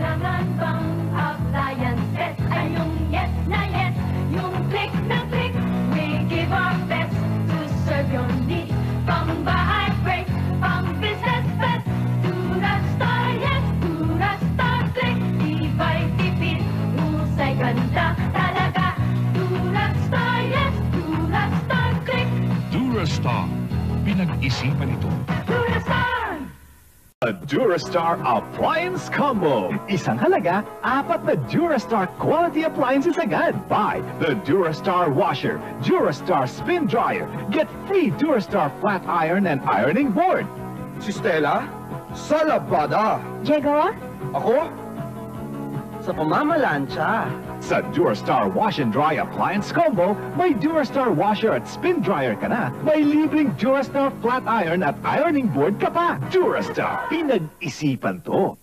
Kailangan bang appliances? Ay yung yes na yes, yung click na click. We give our best to serve your needs. Pang-bahay break, pang-business best. Durastar yes, Durastar click. Iba'y tipid, husay ganda talaga. Durastar yes, Durastar click. Durastar. Pinag-isipan ito. Durastar! A Durastar Appliance Combo. Isang halaga, 4 na Durastar quality appliances agad. Buy the Durastar Washer, Durastar Spin Dryer. Get free Durastar Flat Iron and Ironing Board. Si Stella? Sa labada. Diego? Ako? Sa pamamalansya. Sa Durastar Wash and Dry Appliance Combo, may Durastar Washer at Spin Dryer ka na. May libreng Durastar Flat Iron at Ironing Board ka pa. Durastar, pinag-isipan to.